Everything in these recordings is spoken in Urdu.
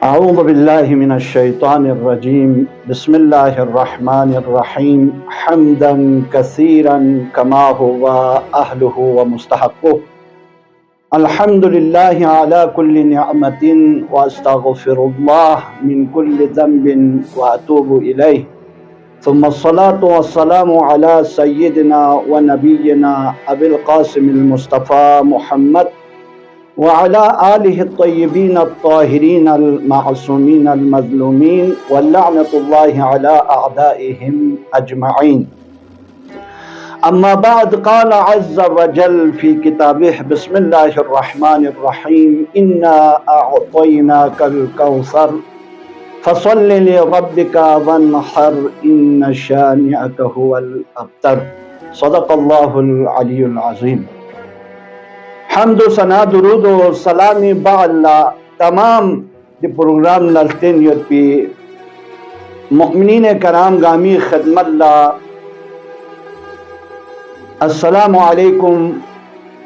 أعوذ بالله من الشيطان الرجيم بسم الله الرحمن الرحيم حمدا كثيرا كما هو أهله ومستحقه الحمد لله على كل نعمة وأستغفر الله من كل ذنب وأتوب إليه ثم الصلاة والسلام على سيدنا ونبينا أبي القاسم المصطفى محمد وعلى آله الطيبين الطاهرين المعصومين المظلومين واللعنة الله على أعدائهم أجمعين. أما بعد، قال عز وجل في كتابه بسم الله الرحمن الرحيم إنا أعطيناك الكوثر فصل لربك وانحر إن شانئك هو الأبتر. صدق الله العلي العظيم. حمد و ثنا درود و سلامی با اللہ تمام دی پروگرام نلتین یود پی مؤمنین کرام گامی خدمت اللہ السلام علیکم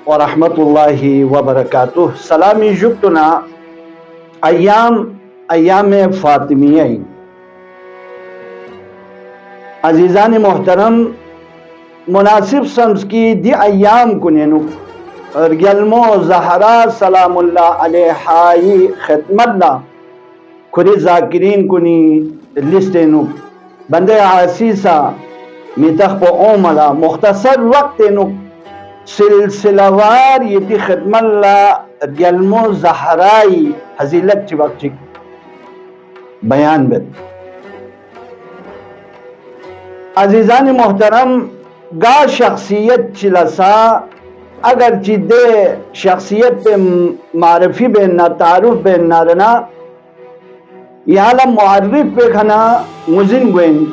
ورحمت اللہ وبرکاتہ. سلامی جبتنا ایام فاطمیہ. عزیزان محترم، مناسب سمجھ کی دی ایام کنینو گلمو زہرا سلام اللہ علیہائی خدمت اللہ کھری ذاکرین کنی لسٹینو بندے عاصیسا میتخ پو اوملا مختصر وقتینو سلسلہ وار یتی خدمت اللہ گلمو زہرائی حضیلت چی وقت چی بیان بد. عزیزان محترم، گا شخصیت چلسا اگر چی دے شخصیت پہ معرفی بیننا تعارف بیننا رنا یعالم معرف پہ کھنا مزن گوین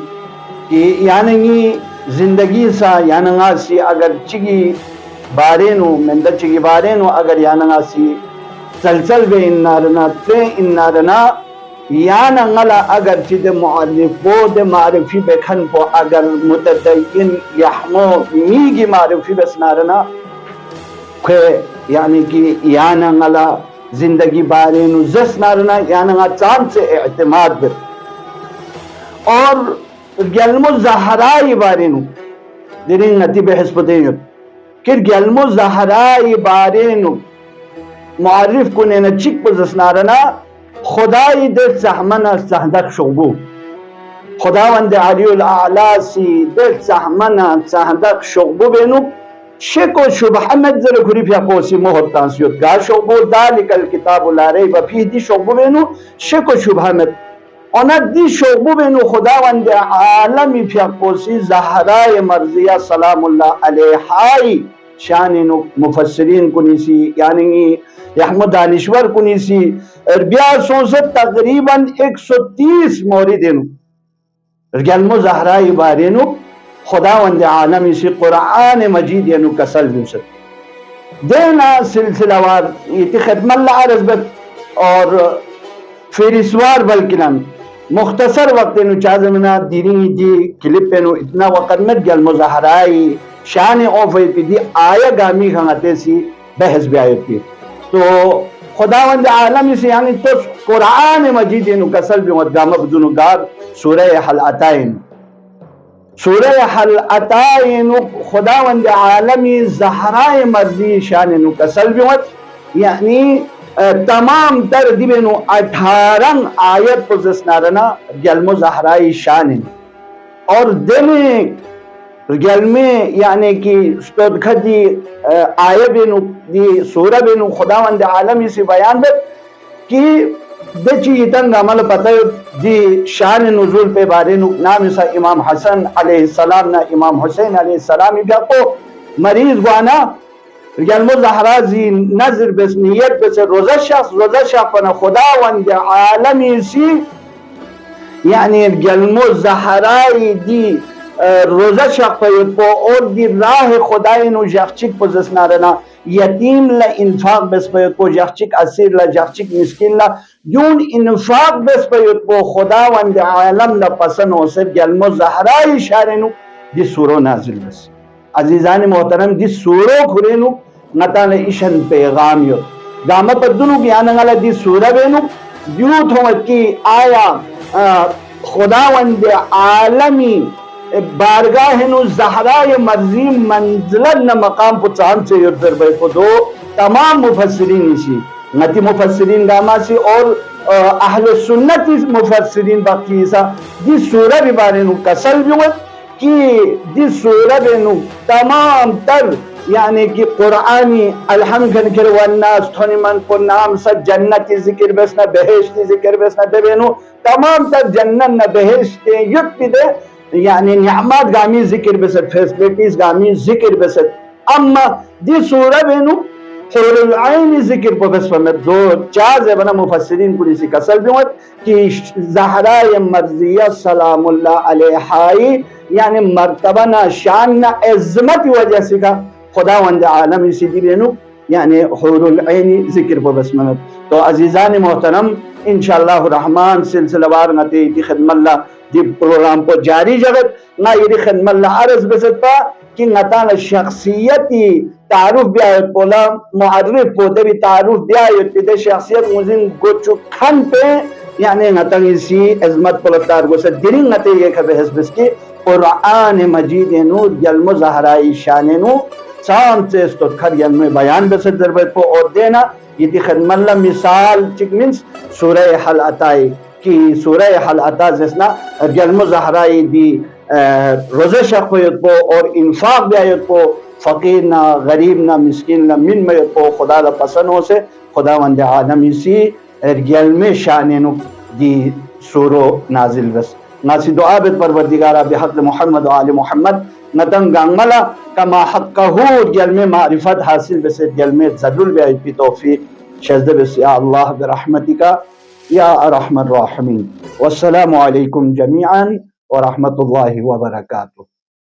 کہ یعنی زندگی سا یعنی سی اگر چگی بارینو مندر چگی بارینو اگر یعنی سی چلچل بیننا رنا تے اننا رنا یعنی اگر چی دے معرف بو دے معرفی پہ کھن پو اگر متدین یحمو میگی معرفی بسنا رنا یعنی کہ یعنی زندگی بارینو زس نارنا یعنی چاند سے اعتماد بر اور گلمو زہرائی بارینو دیرین نتی بحث پتینیو کہ گلمو زہرائی بارینو معرف کنینا چک پزس نارنا خدای دل سحمنا سہدک شعبو خداوند علی الاعلا سی دل سحمنا سہدک شعبو بینو شک و شبہ میں ذرا گھری پیا کوسی محت تانسیوت گا شعبو ذالک الکتاب لا ریب فیہ دی شعبو بینو شک و شبہ میں اونا دی شعبو بینو خداوند عالمی پیا کوسی زہرائے مرضیہ سلام اللہ علیہائی شانینو مفسرین کنی سی یعنی احمد دانشور کنی سی اربیا سوزت تقریباً 130 موردینو گلمو زہرائی بارینو خداوند عالمی سی قرآن مجید ینو کسل بیوست دینا سلسلہ وار یہ خدمت اللہ عرض بت اور فیرسوار بلکنن مختصر وقت انو چازمنا دیرینی دی کلپ انو اتنا وقت مت گل مظاہرائی شان اوفی پی دی آیا گامی خانتے سی بحث بھی آیت پی تو خداوند عالمی سی یعنی تو قرآن مجید انو کسل بیوت گاما بدونو گار سورہ حل عطائن سورہ حل عطائن خداوند عالمی زہرائے مرضی شاننو کسل بیوت یعنی تمام تر دیبنو 18 آیت پزس نارنا گلمو زہرائی شانن اور دلیں گلمے یعنی کہ سپدکھت دی آیت بینو دی سورہ بینو خداوند عالمی سے بیان بت کہ دے چیتن عمل پتہ دی شان نزول پہ بارینو نام سا امام حسن علیہ السلام نا امام حسین علیہ السلام بیا کو مریض گوانا گلمو زہرا زی نظر بس نیت بس روزہ شخص پنا خداوند عالمی سی یعنی گلمو زہرائی دی روزہ شخص پید پو اور دی راہ خدای نو جخچک پزس نارنا یتیم لا انفاق بس پید پو جخچک اسیر لا جخچک مسکین لا یون انفاق بس پید پو خداوند عالم لا پسن ہو سر گلمو زہرائی شارنو دی سورو نازل بس. عزیزان محترم دی سورو کھرینو نتان ایشن پیغام یو گاما پدنو گیانا گالا دی سورہ بینو دیوت ہوں کی آیا خداوند عالمی بارگاہ نو زہرائے مرضی منزلت نہ مقام کو چاند سے یردر بے کو دو تمام مفسرین اسی نتی مفسرین گاما سی اور اہل سنت مفسرین باقی سا دی سورہ بھی بارے نو کسل بیوت کہ دی سورہ بھی نو تمام تر یعنی کہ قرآنی الحمد کر والناس تھونی من کو نام سا جنتی ذکر بسنا بہشتی ذکر بسنا دے بینو تمام تر جنت نہ بہشتے یک بھی دے یعنی نعمات گامی ذکر بسد فیسلیٹیز گامی ذکر بسد اما دی سورہ بینو حور العین ذکر کو بس فرمت دو چار زبنا مفسرین کو اسی کسل بیوت کہ زہرائے مرضیہ سلام اللہ علیہائی یعنی مرتبہ نہ شان نہ عظمت وجہ سے کا خداوند عالم اسی دی بینو یعنی حور العین ذکر کو بس فرمت تو عزیزان محترم انشاءاللہ الرحمن سلسلہ وار نتی دی خدمت اللہ دی پروگرام کو جاری جگت نا یہ دی خدمت اللہ عرض بسد پا کہ نتان شخصیتی تعارف بھی آیت پولا معرف پوتے بھی تعارف بھی آیت پیتے شخصیت مزین گوچو کھن پہ یعنی نتان اسی عظمت پولتار گو سے دنی نتے یہ کبھی حسبس کی قرآن مجید نو جلم زہرائی شان نو چاند سے استود کھر ینوی بیان بسد ضربت پو اور دینا یہ دی خدمت اللہ مثال چک منس سورہ حل عطائی کی سورہ حل عطا جسنا جلم زہرائی دی روزہ شخویت پو اور انفاق بھی آیت پو فقیر نہ غریب نہ مسکین نہ من میں پو خدا دا پسند ہو سے خدا وند عالم اسی ارگل میں شانینو دی سورو نازل بس ناسی دعا بیت پروردگارہ بحق محمد و آل محمد نتن گانگملا کما حقہو ارگل میں معرفت حاصل بس ارگل میں زدل بھی آیت پی توفیق شزد بس یا اللہ برحمتکا یا ارحم الراحمین والسلام علیکم جميعا ورحمة الله وبركاته.